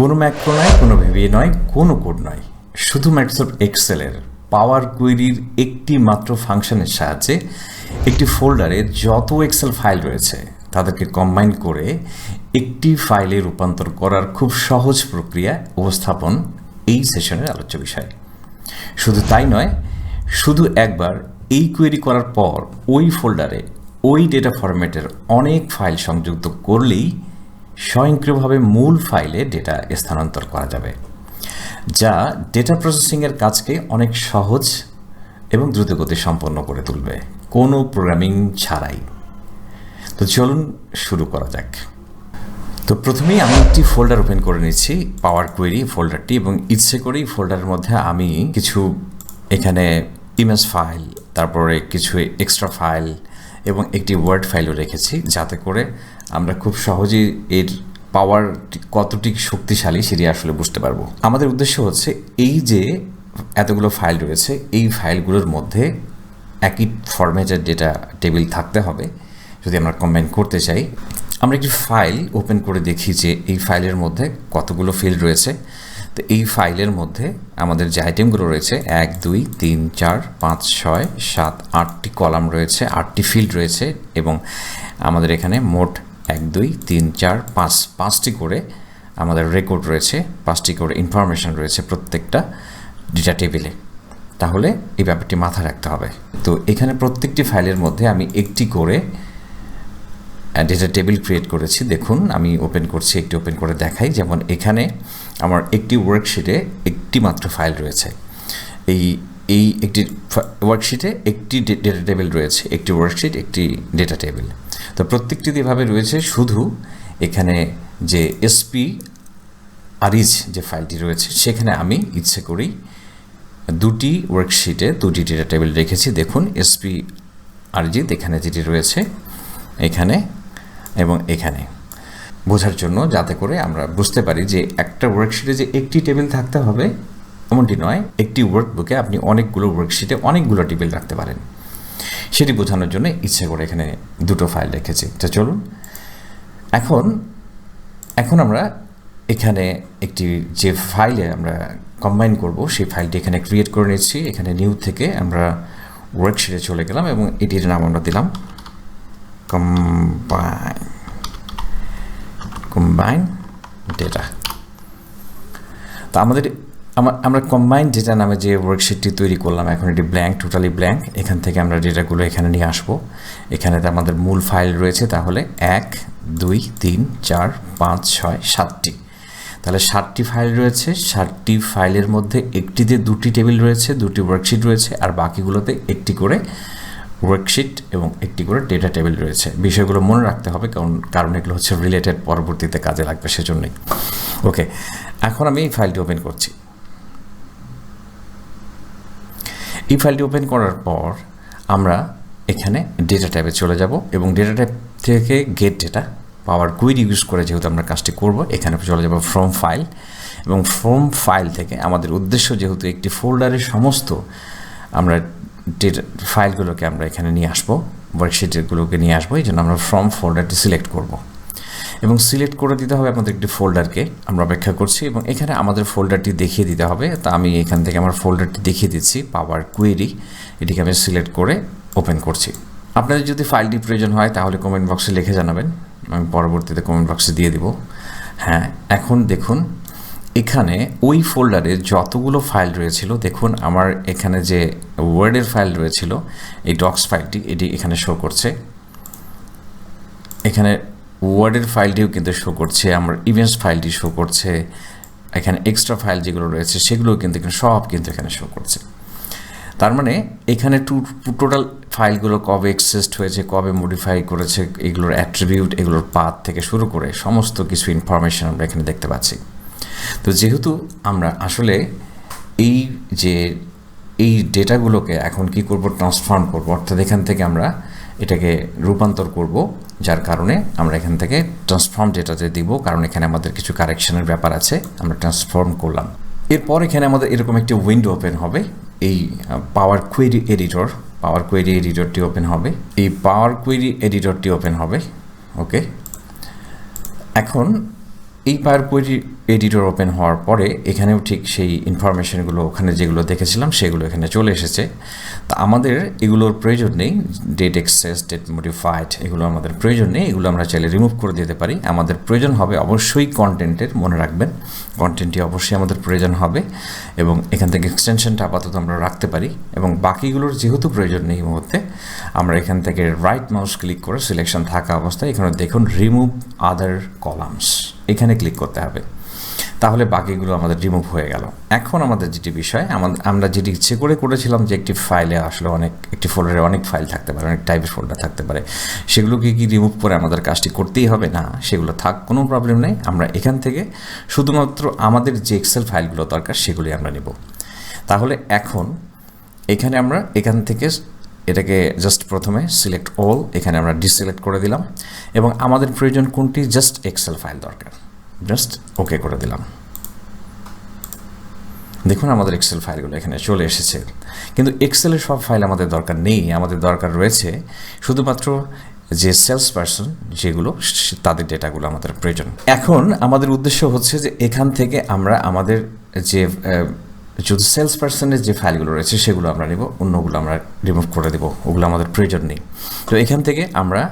কোনো ম্যাক্রো নয়, কোনো VBA নয়, কোনো কোড নয়, শুধু মাইক্রোসফট এক্সেলের পাওয়ার কোয়েরির একটি মাত্র ফাংশনের সাহায্যে একটি ফোল্ডারে যত এক্সেল ফাইল রয়েছে তাদেরকে কম্বাইন করে একটি ফাইলে রূপান্তর করার খুব সহজ প্রক্রিয়া উপস্থাপন এই সেশনের আলোচ্য বিষয়। শুধু তাই নয়, শুধু একবার এই কোয়েরি করার পর ওই ফোল্ডারে ওই ডেটা ফরম্যাটের অনেক ফাইল সংযুক্ত করলেই স্বয়ংক্রিয়ভাবে মূল ফাইলে ডেটা স্থানান্তর করা যাবে, যা ডেটা প্রসেসিংয়ের কাজকে অনেক সহজ এবং দ্রুতগতি সম্পন্ন করে তুলবে, কোনো প্রোগ্রামিং ছাড়াই। তো চলুন শুরু করা যাক। তো প্রথমেই আমি একটি ফোল্ডার ওপেন করে নিচ্ছি, পাওয়ার কোয়েরি ফোল্ডারটি, এবং ইচ্ছে করেই ফোল্ডারের মধ্যে আমি কিছু এখানে ইমেজ ফাইল, তারপরে কিছু এক্সট্রা ফাইল এবং একটি ওয়ার্ড ফাইলও রেখেছি, যাতে করে আমরা খুব সহজেই এর পাওয়ার কতটি শক্তিশালী সেটি আসলে বুঝতে পারবো। আমাদের উদ্দেশ্য হচ্ছে এই যে এতগুলো ফাইল রয়েছে, এই ফাইলগুলোর মধ্যে একই ফরম্যাটের ডেটা টেবিল থাকতে হবে যদি আমরা কম্বাইন করতে চাই। আমরা একটি ফাইল ওপেন করে দেখি যে এই ফাইলের মধ্যে কতগুলো ফিল্ড রয়েছে। তো এই ফাইলের মধ্যে আমাদের যে আইটেমগুলো রয়েছে 1 2 3 4 5 6 7 8টি কলাম রয়েছে, 8টি ফিল্ড রয়েছে, এবং আমাদের এখানে মোট 1 2 3 4 5টি করে আমাদের রেকর্ড রয়েছে, 5টি করে ইনফরমেশন রয়েছে প্রত্যেকটা ডেটা টেবিলে। তাহলে এই ব্যাপারটি মাথায় রাখতে হবে। তো এখানে প্রত্যেকটি ফাইলের মধ্যে আমি একটি করে ডেটা টেবিল ক্রিয়েট করেছি। দেখুন আমি ওপেন করছি, একটি ওপেন করে দেখাই। যেমন এখানে আমার একটি ওয়ার্কশিটে একটি মাত্র ফাইল রয়েছে, এই একটি ওয়ার্কশিটে একটি ডেটা টেবিল রয়েছে, একটি ওয়ার্কশিট একটি ডেটা টেবিল। তো প্রত্যেকটি এভাবে রয়েছে, শুধু এখানে যে এসপি আরিজ যে ফাইলটি রয়েছে সেখানে আমি ইচ্ছে করেই দুটি ওয়ার্কশিটে দুটি ডেটা টেবিল রেখেছি। দেখুন এসপি আরিজিত এখানে যেটি রয়েছে এখানে এবং এখানে, বোঝার জন্য, যাতে করে আমরা বুঝতে পারি যে একটা ওয়ার্কশিটে যে একটি টেবিল থাকতে হবে এমনটি নয়, একটি ওয়ার্কবুকে আপনি অনেকগুলো ওয়ার্কশিটে অনেকগুলো টেবিল রাখতে পারেন, সেটি বোঝানোর জন্য ইচ্ছে করে এখানে দুটো ফাইল রেখেছি। তো চলুন এখন আমরা এখানে একটি যে ফাইলে আমরা কম্বাইন করব সেই ফাইলটি এখানে ক্রিয়েট করে নিচ্ছি। এখানে নিউ থেকে আমরা ওয়ার্কশিটে চলে গেলাম এবং এটির নাম আমরা দিলাম কম্বাইন ডেটা। তো আমরা কম্বাইন ডেটা নামে যে ওয়ার্কশিটটি তৈরি করলাম, এখন এটি ব্ল্যাঙ্ক, টোটালি ব্ল্যাঙ্ক। এখান থেকে আমরা ডেটাগুলো এখানে নিয়ে আসবো। এখানে আমাদের মূল ফাইল রয়েছে তাহলে 1 2 3 4 5 6 7টি, তাহলে 7টি ফাইল রয়েছে। 7টি ফাইলের মধ্যে একটিতে দুটি টেবিল রয়েছে, দুটি ওয়ার্কশিট রয়েছে, আর বাকিগুলোতে একটি করে ওয়ার্কশিট এবং একটি করে ডেটা টেবিল রয়েছে। বিষয়গুলো মনে রাখতে হবে, কারণ এগুলো হচ্ছে রিলেটেড, পরবর্তীতে কাজে লাগবে, সেজন্যই। ওকে, এখন আমি এই ফাইলটি ওপেন করছি। এই ফাইলটি ওপেন করার পর আমরা এখানে ডেটা ট্যাবে চলে যাব এবং ডেটা ট্যাব থেকে গেট ডেটা পাওয়ার কোয়েরি ইউজ করে যেহেতু আমরা কাজটি করব, এখানে চলে যাব ফ্রম ফাইল, এবং ফ্রম ফাইল থেকে আমাদের উদ্দেশ্য যেহেতু একটি ফোল্ডারের সমস্ত আমরা ডেটা ফাইলগুলোকে আমরা এখানে নিয়ে আসবো, ওয়ার্কশিটগুলোকে নিয়ে আসবো, এই জন্য আমরা ফ্রম ফোল্ডারটি সিলেক্ট করব এবং সিলেক্ট করে দিতে হবে আমাদের একটি ফোল্ডারকে। আমরা অপেক্ষা করছি এবং এখানে আমাদের ফোল্ডারটি দেখিয়ে দিতে হবে। তা আমি এখান থেকে আমার ফোল্ডারটি দেখিয়ে দিচ্ছি, পাওয়ার কোয়েরি, এটিকে আমি সিলেক্ট করে ওপেন করছি। আপনাদের যদি ফাইলটি প্রয়োজন হয় তাহলে কমেন্ট বক্সে লিখে জানাবেন, আমি পরবর্তীতে কমেন্ট বক্সে দিয়ে দিব। হ্যাঁ, এখন দেখুন এখানে ওই ফোল্ডারে যতগুলো ফাইল রয়েছিল, দেখুন আমার এখানে যে ওয়ার্ডের ফাইল রয়েছিল, এই ডক্স ফাইলটি, এটি এখানে শো করছে। এখানে ওয়ার্ডের ফাইলটিও কিন্তু শো করছে, আমার ইমেজ ফাইলটি শো করছে, এখানে এক্সট্রা ফাইল যেগুলো রয়েছে সেগুলোও কিন্তু সব কিন্তু এখানে শো করছে। তার মানে এখানে টোটাল ফাইলগুলো কবে এক্সেসড হয়েছে, কবে মডিফাই করেছে, এগুলোর অ্যাট্রিবিউট, এগুলোর পাথ থেকে শুরু করে সমস্ত কিছু ইনফরমেশন আমরা এখানে দেখতে পাচ্ছি। তো যেহেতু আমরা আসলে এই ডেটাগুলোকে এখন কি করব, ট্রান্সফর্ম করব, অর্থাৎ এখান থেকে আমরা এটাকে রূপান্তর করব, যার কারণে আমরা এখান থেকে ট্রান্সফর্ম ডেটাতে দিব, কারণ এখানে আমাদের কিছু কারেকশনের ব্যাপার আছে। আমরা ট্রান্সফর্ম করলাম, এরপর এখানে আমাদের এরকম একটি উইন্ডো ওপেন হবে, এই পাওয়ার কোয়েরি এডিটরটি ওপেন হবে, এই পাওয়ার কোয়েরি এডিটরটি ওপেন হবে। ওকে, এখন এই পাওয়ার কোয়েরি এডিটর ওপেন হওয়ার পরে এখানেও ঠিক সেই ইনফরমেশনগুলো ওখানে যেগুলো দেখেছিলাম সেগুলো এখানে চলে এসেছে। তা আমাদের এগুলোর প্রয়োজন নেই, ডেট এক্সেস, ডেট মডিফাইড, এগুলো আমাদের প্রয়োজন নেই, এগুলো আমরা চাইলে রিমুভ করে দিতে পারি। আমাদের প্রয়োজন হবে অবশ্যই কন্টেন্টের, মনে রাখবেন কন্টেন্টটি অবশ্যই আমাদের প্রয়োজন হবে, এবং এখান থেকে এক্সটেনশনটা আপাতত আমরা রাখতে পারি। এবং বাকিগুলোর যেহেতু প্রয়োজন নেই এই মুহূর্তে, আমরা এখান থেকে রাইট মাউস ক্লিক করে সিলেকশন থাকা অবস্থায় এখানে দেখুন রিমুভ আদার কলামস, এখানে ক্লিক করতে হবে, তাহলে বাকিগুলো আমাদের রিমুভ হয়ে গেল। এখন আমাদের যেটি বিষয়, আমরা যেটি ইচ্ছে করে করেছিলাম যে একটি ফাইলে আসলে একটি ফোল্ডারে অনেক ফাইল থাকতে পারে, অনেক টাইপের ফোল্ডার থাকতে পারে, সেগুলোকে কি রিমুভ করে আমাদের কাজটি করতেই হবে? না, সেগুলো থাক, কোনো প্রবলেম নেই। আমরা এখান থেকে শুধুমাত্র আমাদের যে এক্সেল ফাইলগুলো দরকার সেগুলি আমরা নেব। তাহলে এখন এখানে আমরা এখান থেকে এটাকে জাস্ট প্রথমে সিলেক্ট অল, এখানে আমরা ডিসিলেক্ট করে দিলাম, এবং আমাদের প্রয়োজন কোনটি, জাস্ট এক্সেল ফাইল দরকার, জাস্ট ওকে করে দিলাম। দেখুন আমাদের এক্সেল ফাইলগুলো এখানে চলে এসেছে, কিন্তু এক্সেলের সব ফাইল আমাদের দরকার নেই। আমাদের দরকার রয়েছে শুধুমাত্র যে সেলস পারসন যেগুলো, তাদের ডেটাগুলো আমাদের প্রয়োজন। এখন আমাদের উদ্দেশ্য হচ্ছে যে এখান থেকে আমরা আমাদের যে শুধু সেলস পার্সনের যে ফাইলগুলো রয়েছে সেগুলো আমরা নেব, অন্যগুলো আমরা রিমুভ করে দেবো, ওগুলো আমাদের প্রয়োজন নেই। তো এখান থেকে আমরা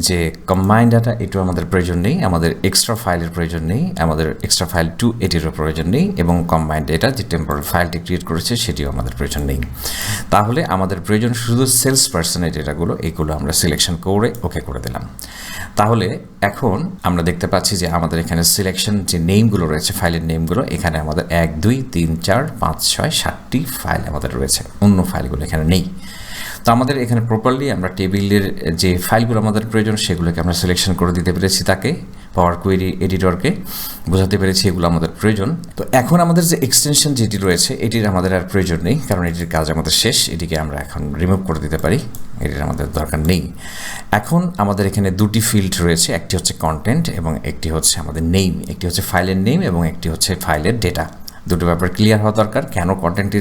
যে কম্বাইন্ড ডাটা, এটাও আমাদের প্রয়োজন নেই, আমাদের এক্সট্রা ফাইলের প্রয়োজন নেই, আমাদের এক্সট্রা ফাইল 2 এটিরও প্রয়োজন নেই, এবং কম্বাইন্ড ডেটা যে টেম্পোরারি ফাইলটি ক্রিয়েট করেছে সেটিও আমাদের প্রয়োজন নেই। তাহলে আমাদের প্রয়োজন শুধু সেলস পার্সনের ডেটাগুলো, এইগুলো আমরা সিলেকশন করে ওকে করে দিলাম। তাহলে এখন আমরা দেখতে পাচ্ছি যে আমাদের এখানে সিলেকশন যে নেমগুলো রয়েছে, ফাইলের নেমগুলো, এখানে আমাদের 1 2 3 4 5 6 7টি ফাইল আমাদের রয়েছে, অন্য ফাইলগুলো এখানে নেই। তো আমাদের এখানে প্রপারলি আমরা টেবিলের যে ফাইলগুলো আমাদের প্রয়োজন সেগুলোকে আমরা সিলেকশন করে দিতে পেরেছি, তাকে পাওয়ার কোয়েরি এডিটরকে বোঝাতে পেরেছি এগুলো আমাদের প্রয়োজন। তো এখন আমাদের যে এক্সটেনশন যেটি রয়েছে এটির আমাদের আর প্রয়োজন নেই, কারণ এটির কাজ আমাদের শেষ, এটিকে আমরা এখন রিমুভ করে দিতে পারি, এটির আমাদের দরকার নেই। এখন আমাদের এখানে দুটি ফিল্ড রয়েছে, একটি হচ্ছে কন্টেন্ট এবং একটি হচ্ছে আমাদের নেম, একটি হচ্ছে ফাইলের নেম এবং একটি হচ্ছে ফাইলের ডেটা। দুটো ব্যাপার ক্লিয়ার হওয়া দরকার। কেন কন্টেন্টটি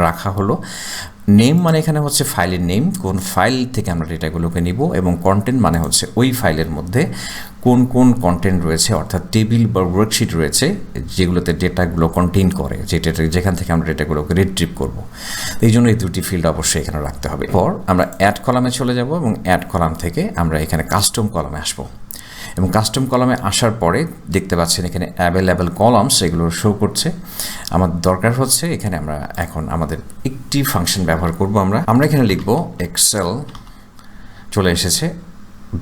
রাখা হলো? নেম মানে এখানে হচ্ছে ফাইলের নেম, কোন ফাইল থেকে আমরা ডেটাগুলোকে নিব, এবং কন্টেন্ট মানে হচ্ছে ওই ফাইলের মধ্যে কোন কোন কন্টেন্ট রয়েছে, অর্থাৎ টেবিল বা ওয়ার্কশিট রয়েছে যেগুলোতে ডেটাগুলো কন্টেইন করে, যেখান থেকে আমরা ডেটাগুলোকে রিট্রিভ করব। এই জন্য এই দুটি ফিল্ড অবশ্যই এখানে রাখতে হবে। এরপর আমরা অ্যাড কলামে চলে যাব এবং অ্যাড কলাম থেকে আমরা এখানে কাস্টম কলামে আসবো, এবং কাস্টম কলামে আসার পরে দেখতে পাচ্ছেন এখানে অ্যাভেলেবেল কলামস এগুলো শো করছে। আমার দরকার হচ্ছে এখানে আমরা এখন আমাদের একটি ফাংশন ব্যবহার করব। আমরা এখানে লিখব এক্সেল, চলে এসেছে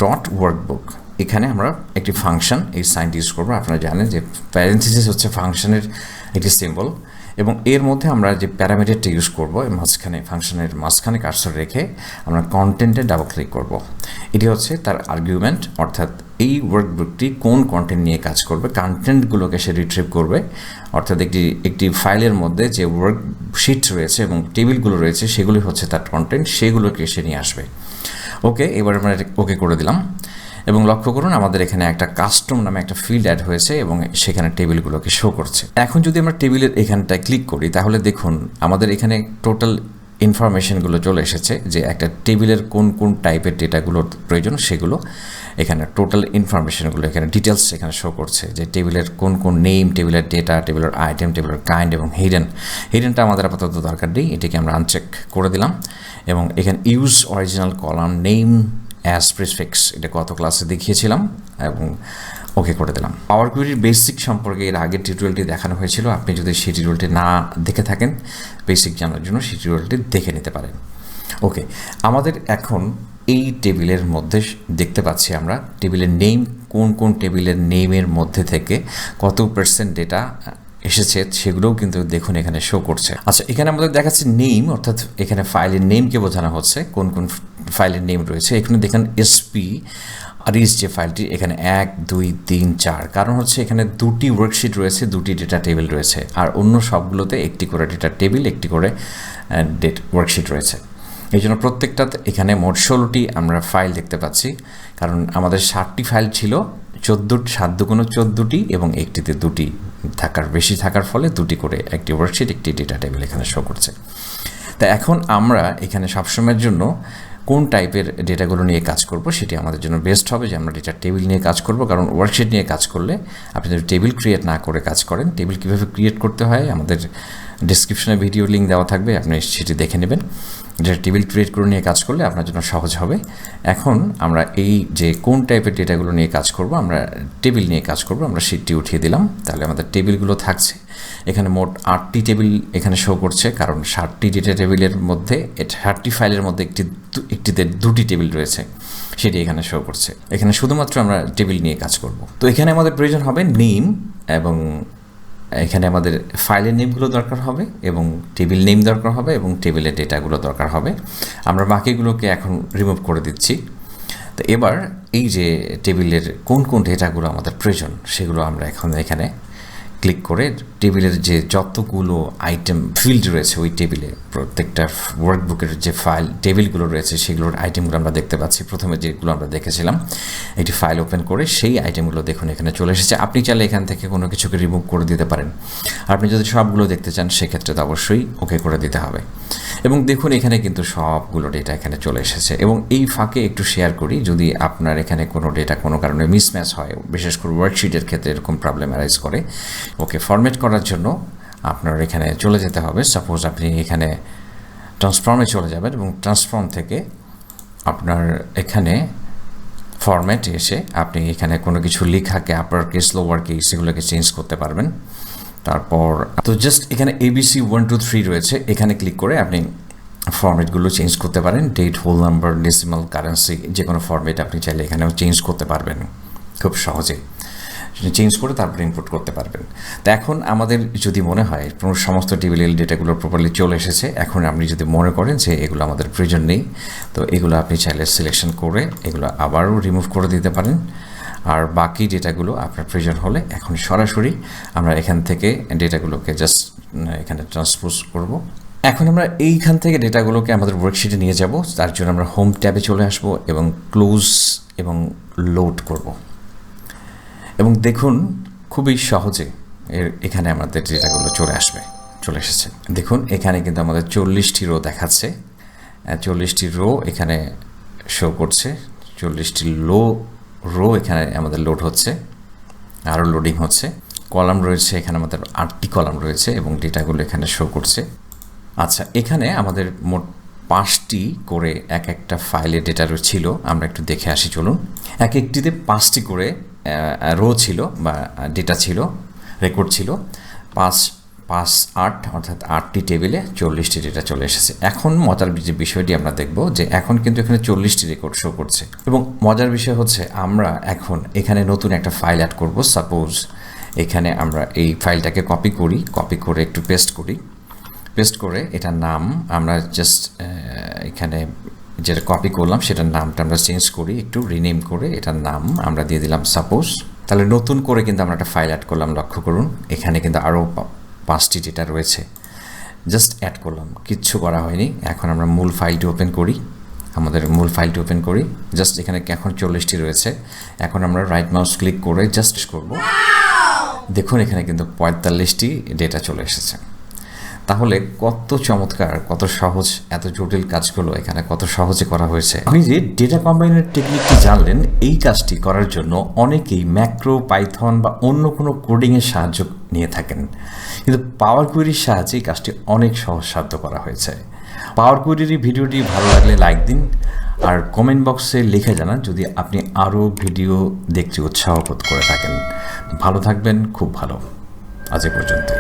ডট ওয়ার্কবুক, এখানে আমরা একটি ফাংশন এই সাইনটি ইউজ করবো। আপনারা জানেন যে প্যারেন্থেসিস হচ্ছে ফাংশনের একটি সিম্বল, এবং এর মধ্যে আমরা যে প্যারামিটারটা ইউজ করবো মাঝখানে, ফাংশনের মাঝখানে কার্সর রেখে আমরা কন্টেন্টে ডাবল ক্লিক করব। এটি হচ্ছে তার আর্গুমেন্ট, অর্থাৎ এই ওয়ার্কবুকটি কোন কন্টেন্ট নিয়ে কাজ করবে, কন্টেন্টগুলোকে সে রিট্রিভ করবে, অর্থাৎ একটি ফাইলের মধ্যে যে ওয়ার্কশিট রয়েছে এবং টেবিলগুলো রয়েছে সেগুলি হচ্ছে তার কন্টেন্ট, সেগুলোকে সে নিয়ে আসবে। ওকে, এবার আমরা ওকে করে দিলাম, এবং লক্ষ্য করুন আমাদের এখানে একটা কাস্টম নামে একটা ফিল্ড অ্যাড হয়েছে এবং সেখানে টেবিলগুলোকে শো করছে। এখন যদি আমরা টেবিলের এখানটায় ক্লিক করি তাহলে দেখুন আমাদের এখানে টোটাল ইনফরমেশনগুলো চলে এসেছে, যে একটা টেবিলের কোন কোন টাইপের ডেটাগুলোর প্রয়োজন সেগুলো এখানে টোটাল ইনফরমেশনগুলো এখানে ডিটেলস এখানে শো করছে, যে টেবিলের কোন কোন নেম, টেবিলের ডেটা, টেবিলের আইটেম, টেবিলের কাইন্ড এবং হিডেনটা আমাদের আপাতত দরকার নেই, এটিকে আমরা আনচেক করে দিলাম। এবং এখানে use original column name as prefix, এটা গত ক্লাসে দেখিয়েছিলাম, এবং ওকে করে দিলাম। পাওয়ার কোয়েরির বেসিক সম্পর্কে এর আগের টিউটোরিয়ালটি দেখানো হয়েছিল, আপনি যদি সেই টিউটোরিয়ালটি না দেখে থাকেন বেসিক জানার জন্য সেই টিউটোরিয়ালটি দেখে নিতে পারেন। ওকে, আমাদের এখন এই টেবিলের মধ্যে দেখতে পাচ্ছি আমরা টেবিলের নেম, কোন কোন টেবিলের নেমের মধ্যে থেকে কত % ডেটা এসেছে সেগুলোও কিন্তু দেখুন এখানে শো করছে। আচ্ছা, এখানে আমাদের দেখাচ্ছে নেম, অর্থাৎ এখানে ফাইলের নেমকে বোঝানো হচ্ছে, কোন কোন ফাইলের নেম রয়েছে। এখানে দেখেন এসপি আর ইস যে ফাইলটি, এখানে 1 2 3 4, কারণ হচ্ছে এখানে দুটি ওয়ার্কশিট রয়েছে, দুটি ডেটা টেবিল রয়েছে, আর অন্য সবগুলোতে একটি করে ডেটা টেবিল, একটি করে ওয়ার্কশিট রয়েছে। এই জন্য প্রত্যেকটাতে এখানে মোট 16টি আমরা ফাইল দেখতে পাচ্ছি, কারণ আমাদের 7টি ফাইল ছিল, 7 দুগুণ 14টি, এবং একটিতে দুটি বেশি থাকার ফলে দুটি করে একটি ওয়ার্কশিট, একটি ডেটা টেবিল এখানে শো করছে। তা এখন আমরা এখানে সবসময়ের জন্য কোন টাইপের ডেটাগুলো নিয়ে কাজ করব সেটি আমাদের জন্য বেস্ট হবে যে আমরা ডেটা টেবিল নিয়ে কাজ করব, কারণ ওয়ার্কশিট নিয়ে কাজ করলে আপনি যদি টেবিল ক্রিয়েট না করে কাজ করেন, টেবিল কীভাবে ক্রিয়েট করতে হয় আমাদের ডিসক্রিপশনে ভিডিও লিঙ্ক দেওয়া থাকবে, আপনি সেটি দেখে নেবেন। যেটা টেবিল ক্রিয়েট করে নিয়ে কাজ করলে আপনার জন্য সহজ হবে। এখন আমরা এই যে কোন টাইপের ডেটাগুলো নিয়ে কাজ করব, আমরা টেবিল নিয়ে কাজ করব, আমরা শিটটি উঠিয়ে দিলাম। তাহলে আমাদের টেবিলগুলো থাকছে এখানে মোট 8টি টেবিল এখানে শো করছে, কারণ 60টি ডেটা টেবিলের মধ্যে 60টি ফাইলের মধ্যে একটিতে 2টি টেবিল রয়েছে, সেটি এখানে শো করছে। এখানে শুধুমাত্র আমরা টেবিল নিয়ে কাজ করব। তো এখানে আমাদের প্রয়োজন হবে নেম, এবং এখানে আমাদের ফাইলের নেমগুলো দরকার হবে, এবং টেবিল নেম দরকার হবে, এবং টেবিলের ডেটাগুলো দরকার হবে। আমরা বাকিগুলোকে এখন রিমুভ করে দিচ্ছি। তো এবার এই যে টেবিলের কোন কোন ডেটাগুলো আমাদের প্রয়োজন সেগুলো আমরা এখন এখানে ক্লিক করে টেবিলের যে যতগুলো আইটেম ফিল্ড রয়েছে ওই টেবিলে, প্রত্যেকটা ওয়ার্কবুকের যে ফাইল টেবিলগুলো রয়েছে সেগুলোর আইটেমগুলো আমরা দেখতে পাচ্ছি। প্রথমে যেগুলো আমরা দেখেছিলাম, একটি ফাইল ওপেন করে সেই আইটেমগুলো দেখুন এখানে চলে এসেছে। আপনি চাইলে এখান থেকে কোনো কিছুকে রিমুভ করে দিতে পারেন। আর আপনি যদি সবগুলো দেখতে চান সেক্ষেত্রে তো অবশ্যই ওকে করে দিতে হবে। এবং দেখুন এখানে কিন্তু সবগুলো ডেটা এখানে চলে এসেছে। এবং এই ফাঁকে একটু শেয়ার করি, যদি আপনার এখানে কোনো ডেটা কোনো কারণে মিসম্যাচ হয়, বিশেষ করে ওয়ার্কশিটের ক্ষেত্রে এরকম প্রবলেম অ্যারাইজ করে, ওকে ফরম্যাট করার জন্য আপনার এখানে চলে যেতে হবে। সাপোজ আপনি এখানে ট্রান্সফর্মে চলে যাবেন এবং ট্রান্সফর্ম থেকে আপনার এখানে ফরম্যাটে এসে আপনি এখানে কোনো কিছু লেখাকে আপার কেস লোয়ার কেস সেগুলোকে চেঞ্জ করতে পারবেন। তারপর তো জাস্ট এখানে ABC 1 2 3 রয়েছে, এখানে ক্লিক করে আপনি ফরম্যাটগুলো চেঞ্জ করতে পারেন। Date, whole number, decimal, currency, যে কোনো ফরম্যাট আপনি চাইলে এখানেও চেঞ্জ করতে পারবেন খুব সহজে। চেঞ্জ করে তারপর ইনপুট করতে পারবেন। তো এখন আমাদের যদি মনে হয় সমস্ত টেবিলের ডেটাগুলো প্রপারলি চলে এসেছে, এখন আপনি যদি মনে করেন যে এগুলো আমাদের প্রয়োজন নেই, তো এগুলো আপনি চাইলে সিলেকশন করে এগুলো আবারও রিমুভ করে দিতে পারেন। আর বাকি ডেটাগুলো আপনার প্রয়োজন হলে এখন সরাসরি আমরা এখান থেকে ডেটাগুলোকে জাস্ট এখানে ট্রান্সপোজ করব। এখন আমরা এইখান থেকে ডেটাগুলোকে আমাদের ওয়ার্কশিটে নিয়ে যাব। তার জন্য আমরা হোম ট্যাবে চলে আসব এবং ক্লোজ এবং লোড করব। এবং দেখুন খুবই সহজে এখানে আমাদের ডেটাগুলো চলে এসেছে। দেখুন এখানে কিন্তু আমাদের 40টি রো দেখাচ্ছে, 40টি রো এখানে শো করছে, 40টি রো এখানে আমাদের লোড হচ্ছে, আরও লোডিং হচ্ছে। কলাম রয়েছে এখানে আমাদের 8টি কলাম রয়েছে এবং ডেটাগুলো এখানে শো করছে। আচ্ছা, এখানে আমাদের মোট 5টি করে এক একটা ফাইলে ডেটা ছিল। আমরা একটু দেখে আসি চলুন। এক একটিতে 5টি করে রো ছিল বা ডেটা ছিল, রেকর্ড ছিল। 5 5 8 অর্থাৎ 8টি টেবিলে 40টি ডেটা চলে এসেছে। এখন মজার যে বিষয়টি আমরা দেখব যে এখন কিন্তু এখানে 40টি রেকর্ড শো করছে। এবং মজার বিষয় হচ্ছে আমরা এখন এখানে নতুন একটা ফাইল অ্যাড করব। সাপোজ এখানে আমরা এই ফাইলটাকে কপি করে একটু পেস্ট করে এটার নাম আমরা জাস্ট এখানে যেটা কপি করলাম সেটার নামটা আমরা চেঞ্জ করি, একটু রিনেম করে এটার নাম আমরা দিয়ে দিলাম সাপোজ। তাহলে নতুন করে কিন্তু আমরা একটা ফাইল অ্যাড করলাম। লক্ষ্য করুন এখানে কিন্তু আরও 5টি ডেটা রয়েছে, জাস্ট অ্যাড করলাম, কিচ্ছু করা হয়নি। এখন আমরা মূল ফাইলটি ওপেন করি, জাস্ট এখানে এখন 40টি রয়েছে। এখন আমরা রাইট মাউস ক্লিক করে জাস্ট করব। দেখুন এখানে কিন্তু 45টি ডেটা চলে এসেছে। তাহলে কত চমৎকার, কত সহজ, এত জটিল কাজগুলো এখানে কত সহজে করা হয়েছে। আপনি যে ডেটা কম্বাইনের টেকনিকটি জানলেন, এই কাজটি করার জন্য অনেকেই ম্যাক্রো, পাইথন বা অন্য কোনো কোডিংয়ের সাহায্য নিয়ে থাকেন, কিন্তু পাওয়ার কোয়েরির সাহায্যে এই কাজটি অনেক সহজসাধ্য করা হয়েছে। পাওয়ার কোয়েরির ভিডিওটি ভালো লাগলে লাইক দিন, আর কমেন্ট বক্সে লিখে জানান যদি আপনি আরও ভিডিও দেখতে উৎসাহ বোধ করে থাকেন। ভালো থাকবেন, খুব ভালো। আজ এ পর্যন্তই।